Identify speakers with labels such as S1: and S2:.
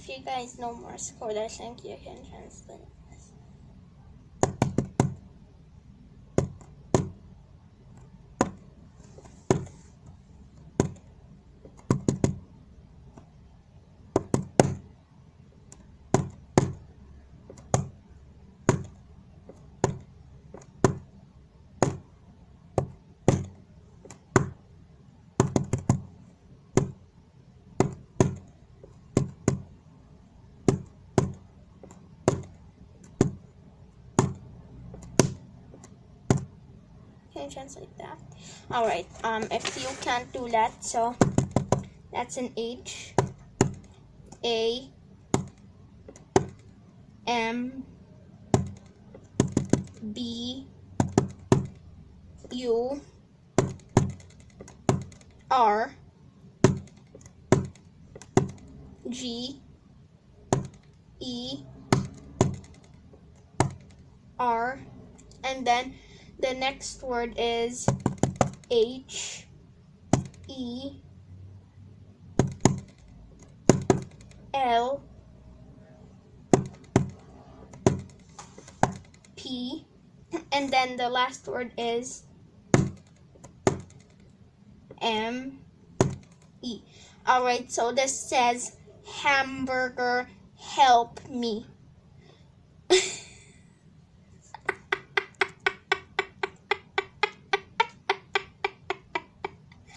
S1: If you guys know Morse code, I think you can translate this. Can you translate that? Alright, if you can't do that, so that's an H A M B U R G E R, and then the next word is H E L P, and then the last word is M E. Alright, so this says hamburger help me.